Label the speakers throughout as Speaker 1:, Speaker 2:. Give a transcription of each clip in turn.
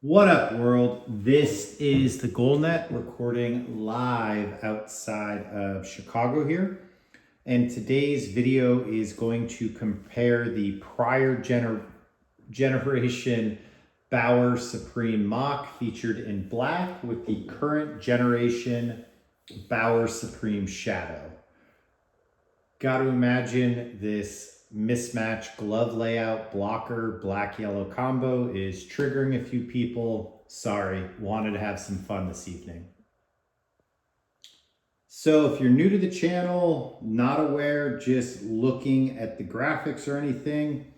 Speaker 1: What up, world? This is the GoalNet recording live outside of Chicago here. And today's video is going to compare the prior generation Bauer Supreme Mach featured in black with the current generation Bauer Supreme Shadow. Got to imagine this mismatched glove layout blocker black yellow combo is triggering a few people. Sorry, wanted to have some fun this evening. So if you're new to the channel, not aware, just looking at the graphics or anything,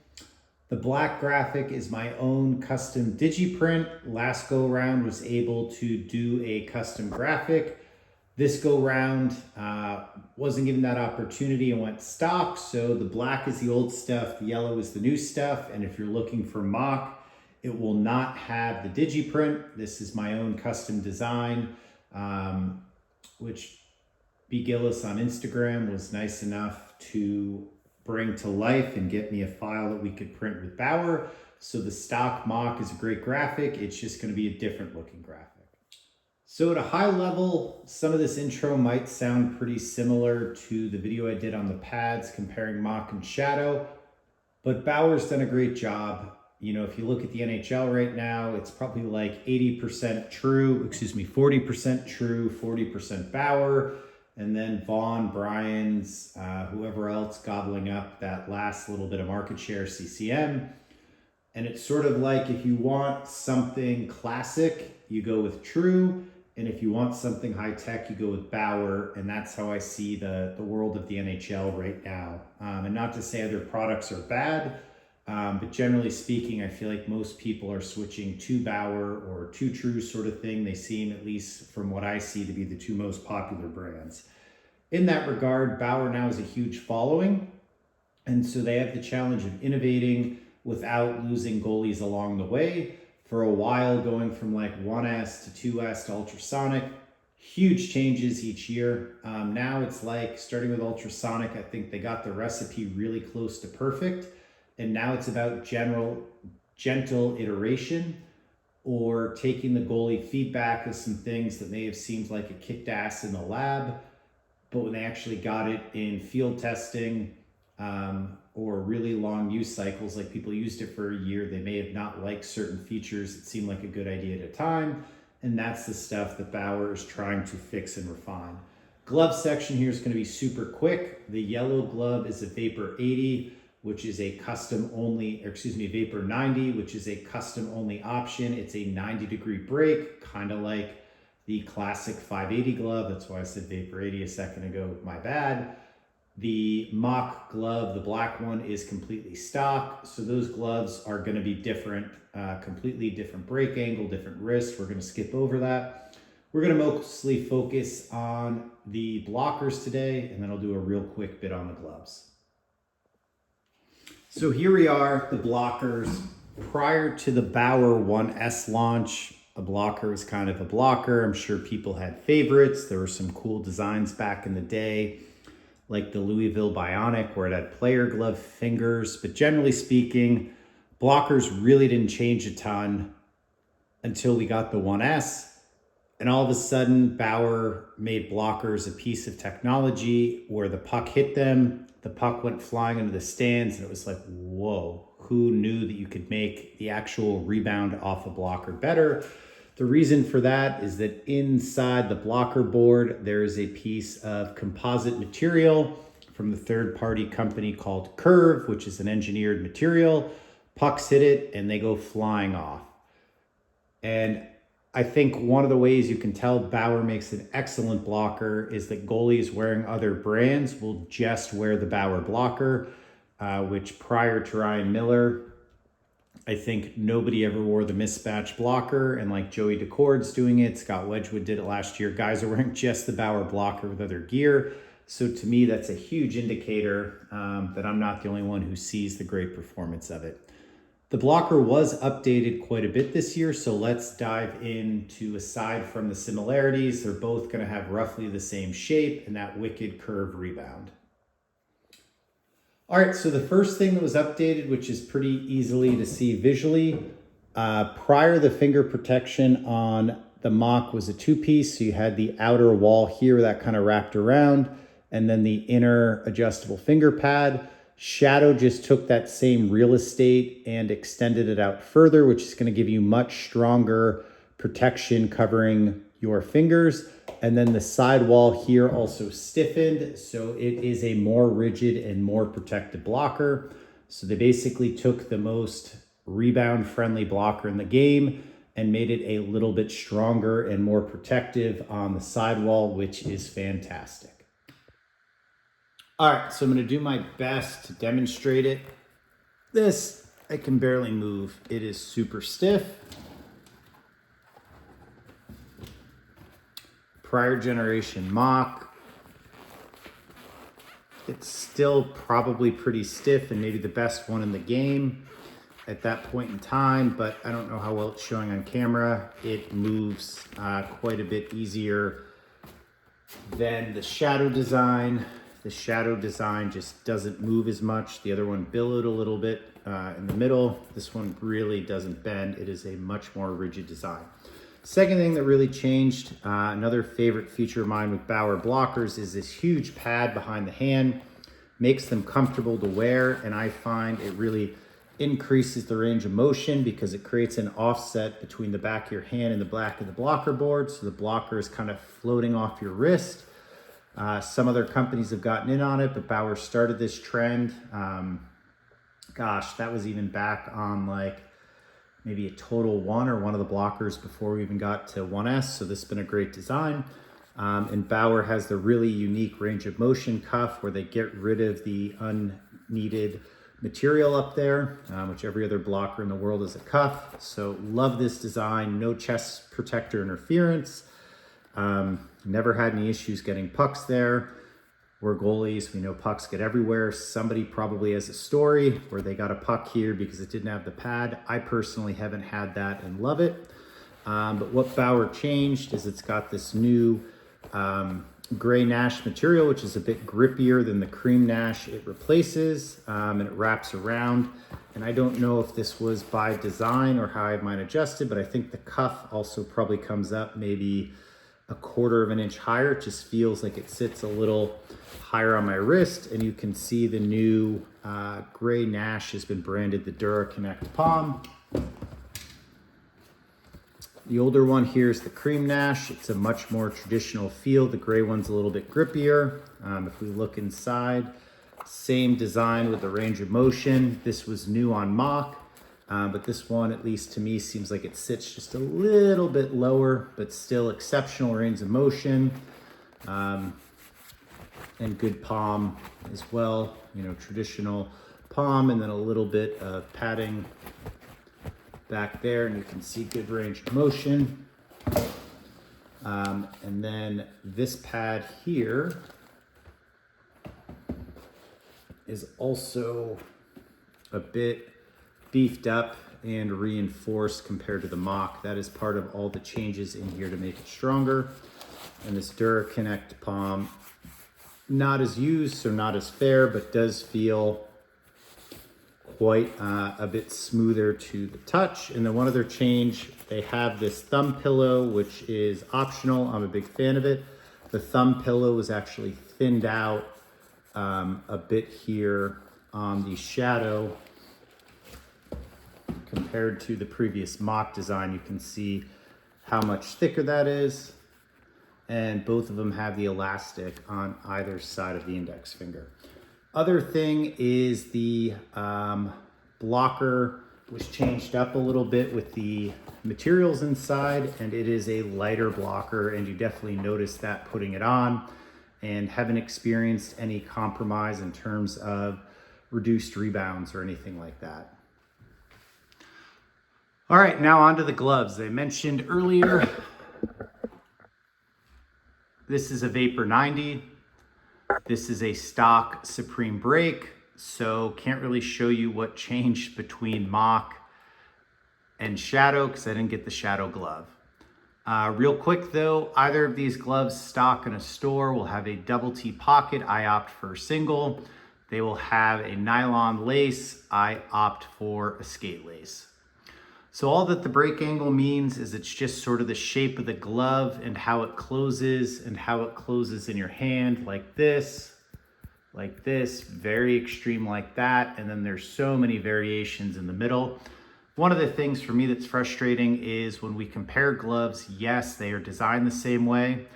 Speaker 1: the black graphic is my own custom digiprint. Last go round was able to do a custom graphic. This go round wasn't given that opportunity and went stock. So the black is the old stuff, the yellow is the new stuff. And if you're looking for Mach, it will not have the digiprint. This is my own custom design, which B. Gillis on Instagram was nice enough to bring to life and get me a file that we could print with Bauer. So the stock Mach is a great graphic. It's just going to be a different looking graphic. So at a high level, some of this intro might sound pretty similar to the video I did on the pads comparing Mach and Shadow, but Bauer's done a great job. You know, if you look at the NHL right now, it's probably like 40% true, 40% Bauer, and then Vaughn, Bryans, whoever else gobbling up that last little bit of market share, CCM. And it's sort of like if you want something classic, you go with True. And if you want something high tech, you go with Bauer. And that's how I see the world of the NHL right now. And not to say other products are bad, but generally speaking, I feel like most people are switching to Bauer or to True sort of thing. They seem, at least from what I see, to be the two most popular brands. In that regard, Bauer now has a huge following. And so they have the challenge of innovating without losing goalies along the way. For a while, going from like 1S to 2S to ultrasonic, huge changes each year. Now it's like starting with ultrasonic, I think they got the recipe really close to perfect. And now it's about gentle iteration or taking the goalie feedback of some things that may have seemed like it kicked ass in the lab, but when they actually got it in field testing, or really long use cycles, like people used it for a year, they may have not liked certain features that seemed like a good idea at a time. And that's the stuff that Bauer is trying to fix and refine. Glove section here is going to be super quick. The yellow glove is a Vapor 80, which is a custom only, Vapor 90, which is a custom only option. It's a 90-degree break, kind of like the classic 580 glove. That's why I said Vapor 80 a second ago, my bad. The Mach glove, the black one, is completely stock. So those gloves are going to be different, completely different break angle, different wrist. We're going to skip over that. We're going to mostly focus on the blockers today, and then I'll do a real quick bit on the gloves. So here we are, the blockers. Prior to the Bauer 1S launch, a blocker was kind of a blocker. I'm sure people had favorites. There were some cool designs back in the day, like the Louisville Bionic, where it had player glove fingers. But generally speaking, blockers really didn't change a ton until we got the 1S. And all of a sudden, Bauer made blockers a piece of technology where the puck hit them, the puck went flying into the stands, and it was like, whoa, who knew that you could make the actual rebound off a blocker better? The reason for that is that inside the blocker board, there is a piece of composite material from the third-party company called Curve, which is an engineered material. Pucks hit it and they go flying off. And I think one of the ways you can tell Bauer makes an excellent blocker is that goalies wearing other brands will just wear the Bauer blocker, which prior to Ryan Miller, I think nobody ever wore the mismatch blocker, and like Joey DeCord's doing it, Scott Wedgwood did it last year. Guys are wearing just the Bauer blocker with other gear. So to me, that's a huge indicator that I'm not the only one who sees the great performance of it. The blocker was updated quite a bit this year, so let's dive into, aside from the similarities, they're both going to have roughly the same shape and that wicked curve rebound. All right, so the first thing that was updated, which is pretty easily to see visually, Prior, the finger protection on the Mach was a two-piece, so you had the outer wall here that kind of wrapped around, and then the inner adjustable finger pad. Shadow just took that same real estate and extended it out further, which is going to give you much stronger protection covering your fingers. And then the sidewall here also stiffened, so it is a more rigid and more protected blocker. So they basically took the most rebound friendly blocker in the game and made it a little bit stronger and more protective on the sidewall, which is fantastic. All right, so I'm going to do my best to demonstrate it. This, I can barely move. It is super stiff. Prior generation Mach, it's still probably pretty stiff and maybe the best one in the game at that point in time, but I don't know how well it's showing on camera. It moves quite a bit easier than the Shadow design. The Shadow design just doesn't move as much. The other one billowed a little bit in the middle. This one really doesn't bend. It is a much more rigid design. Second thing that really changed, another favorite feature of mine with Bauer blockers, is this huge pad behind the hand. Makes them comfortable to wear, and I find it really increases the range of motion because it creates an offset between the back of your hand and the back of the blocker board, so the blocker is kind of floating off your wrist. Some other companies have gotten in on it, but Bauer started this trend. Gosh, that was even back on like maybe a Total One or one of the blockers before we even got to 1S. So this has been a great design. And Bauer has the really unique range of motion cuff where they get rid of the unneeded material up there, which every other blocker in the world is a cuff. So love this design, no chest protector interference. Never had any issues getting pucks there. We're goalies, we know pucks get everywhere. Somebody probably has a story where they got a puck here because it didn't have the pad. I personally haven't had that and love it. But what Bauer changed is it's got this new gray Nash material, which is a bit grippier than the cream Nash it replaces, and it wraps around. And I don't know if this was by design or how I might adjust it, but I think the cuff also probably comes up maybe a 1/4 of an inch higher. It just feels like it sits a little higher on my wrist, and you can see the new gray Nash has been branded the Dura Connect Palm. The older one here is the cream Nash. It's a much more traditional feel. The gray one's a little bit grippier. If we look inside, same design with the range of motion. This was new on Mach, but this one, at least to me, seems like it sits just a little bit lower, but still exceptional range of motion. And good palm as well, you know, traditional palm, and then a little bit of padding back there, and you can see good range of motion. And then this pad here is also a bit beefed up and reinforced compared to the Mach. That is part of all the changes in here to make it stronger. And this Dura Connect Palm, not as used, so not as fair, but does feel quite a bit smoother to the touch. And then one other change, they have this thumb pillow, which is optional. I'm a big fan of it. The thumb pillow is actually thinned out a bit here on the Shadow compared to the previous Mach design. You can see how much thicker that is. And both of them have the elastic on either side of the index finger. Other thing is the blocker was changed up a little bit with the materials inside, and it is a lighter blocker, and you definitely notice that putting it on, and haven't experienced any compromise in terms of reduced rebounds or anything like that. All right, now on to the gloves. I mentioned earlier, this is a Vapor 90. This is a stock Supreme Break, so can't really show you what changed between Mach and Shadow because I didn't get the Shadow glove. Real quick though, either of these gloves stock in a store will have a double T pocket. I opt for a single. They will have a nylon lace. I opt for a skate lace. So all that the break angle means is it's just sort of the shape of the glove and how it closes in your hand, like this, very extreme like that. And then there's so many variations in the middle. One of the things for me that's frustrating is when we compare gloves, yes, they are designed the same way.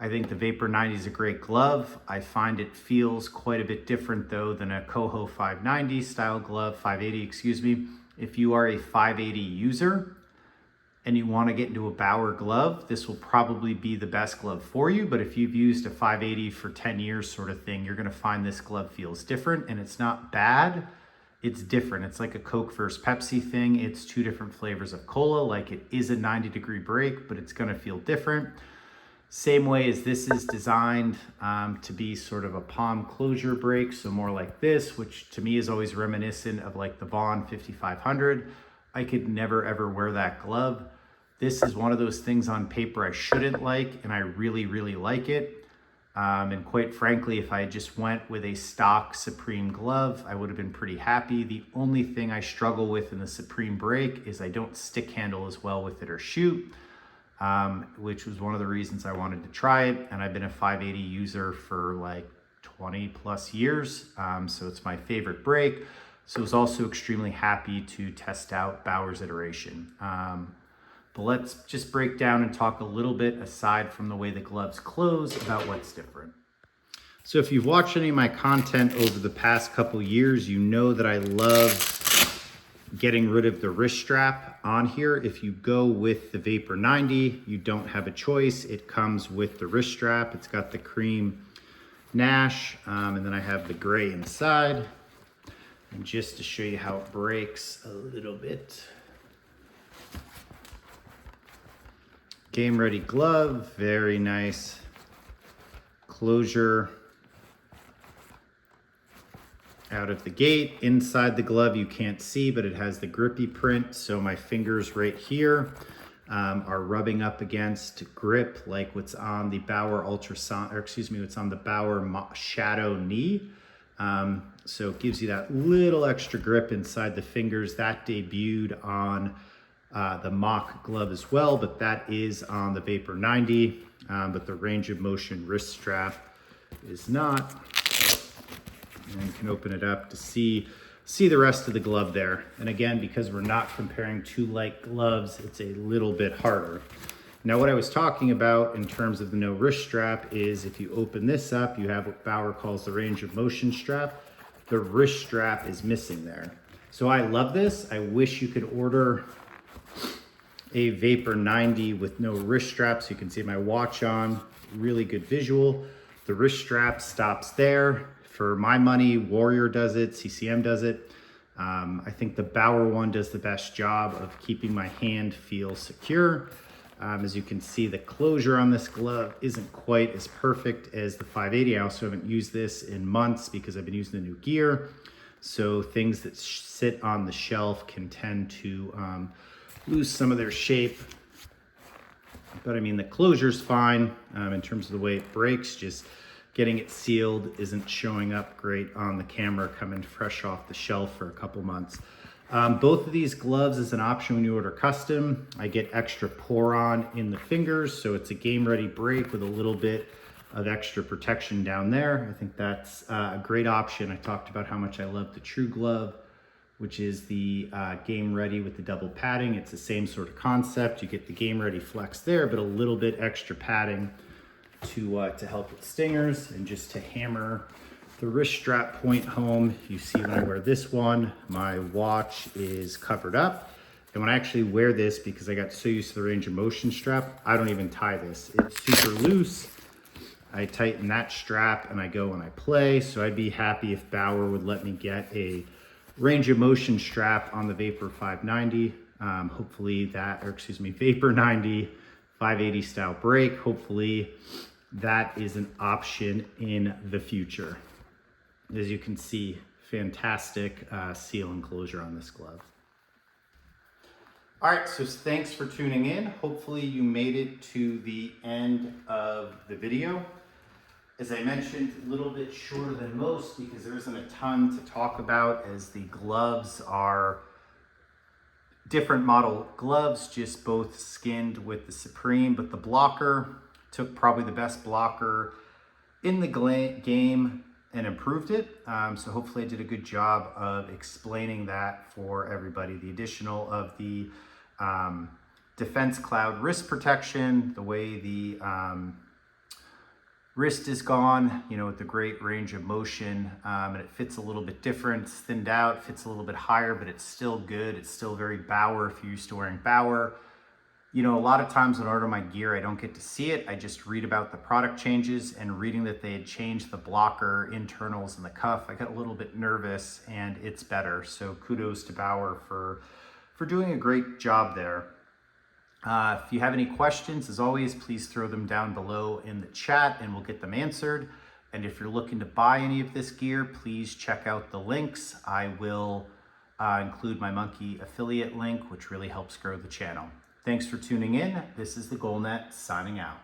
Speaker 1: I think the Vapor 90 is a great glove. I find it feels quite a bit different though than a Koho 590 style glove, 580, excuse me. If you are a 580 user and you want to get into a Bauer glove, this will probably be the best glove for you. But if you've used a 580 for 10 years sort of thing, you're going to find this glove feels different, and it's not bad. It's different. It's like a Coke versus Pepsi thing. It's two different flavors of cola. Like, it is a 90-degree break, but it's going to feel different. Same way as this is designed to be sort of a palm closure break, so more like this, which to me is always reminiscent of like the Vaughn 5500. I could never ever wear that glove. This is one of those things on paper I shouldn't like, and I really, really like it. And quite frankly, if I just went with a stock Supreme glove, I would have been pretty happy. The only thing I struggle with in the Supreme break is I don't stick handle as well with it or shoot. Which was one of the reasons I wanted to try it. And I've been a 580 user for like 20 plus years. So it's my favorite break. So I was also extremely happy to test out Bauer's iteration. But let's just break down and talk a little bit, aside from the way the gloves close, about what's different. So if you've watched any of my content over the past couple years, you know that I love getting rid of the wrist strap on here. If you go with the Vapor 90, you don't have a choice. It comes with the wrist strap. It's got the cream Nash, and then I have the gray inside. And just to show you how it breaks a little bit. Game ready glove, very nice closure out of the gate. Inside the glove you can't see, but it has the grippy print, so my fingers right here are rubbing up against grip like what's on the Bauer ultrason, or excuse me, what's on the Bauer Shadow knee. So it gives you that little extra grip inside the fingers. That debuted on the Mach glove as well, but that is on the Vapor 90, but the range of motion wrist strap is not. And you can open it up to see the rest of the glove there. And again, because we're not comparing two like gloves, it's a little bit harder. Now, what I was talking about in terms of the no wrist strap is if you open this up, you have what Bauer calls the range of motion strap. The wrist strap is missing there. So I love this. I wish you could order a Vapor 90 with no wrist strap so you can see my watch on. Really good visual. The wrist strap stops there. For my money, Warrior does it, CCM does it. I think the Bauer one does the best job of keeping my hand feel secure. As you can see, the closure on this glove isn't quite as perfect as the 580. I also haven't used this in months because I've been using the new gear. So things that sit on the shelf can tend to lose some of their shape. But I mean, the closure's fine in terms of the way it breaks. Just getting it sealed isn't showing up great on the camera coming fresh off the shelf for a couple months. Both of these gloves is an option when you order custom. I get extra pour on in the fingers, so it's a game ready break with a little bit of extra protection down there. I think that's a great option. I talked about how much I love the True Glove, which is the game ready with the double padding. It's the same sort of concept. You get the game ready flex there, but a little bit extra padding to help with stingers. And just to hammer the wrist strap point home, you see when I wear this one, my watch is covered up. And when I actually wear this, because I got so used to the range of motion strap, I don't even tie this. It's super loose. I tighten that strap and I go and I play. So I'd be happy if Bauer would let me get a range of motion strap on the Vapor 590. Hopefully that, or excuse me, Vapor 90 580 style break. Hopefully that is an option in the future. As you can see, fantastic seal and closure on this glove. All right, so thanks for tuning in. Hopefully you made it to the end of the video. As I mentioned, a little bit shorter than most because there isn't a ton to talk about, as the gloves are different model gloves, just both skinned with the Supreme, but the blocker, took probably the best blocker in the game and improved it. So hopefully I did a good job of explaining that for everybody. The additional of the Defense Cloud wrist protection, the way the wrist is gone, you know, with the great range of motion, and it fits a little bit different. It's thinned out, fits a little bit higher, but it's still good. It's still very Bauer if you're used to wearing Bauer. You know, a lot of times when I order my gear, I don't get to see it. I just read about the product changes, and reading that they had changed the blocker internals in the cuff, I got a little bit nervous, and it's better. So kudos to Bauer for doing a great job there. If you have any questions, as always, please throw them down below in the chat and we'll get them answered. And if you're looking to buy any of this gear, please check out the links. I will include my Monkey affiliate link, which really helps grow the channel. Thanks for tuning in. This is the GoalNet signing out.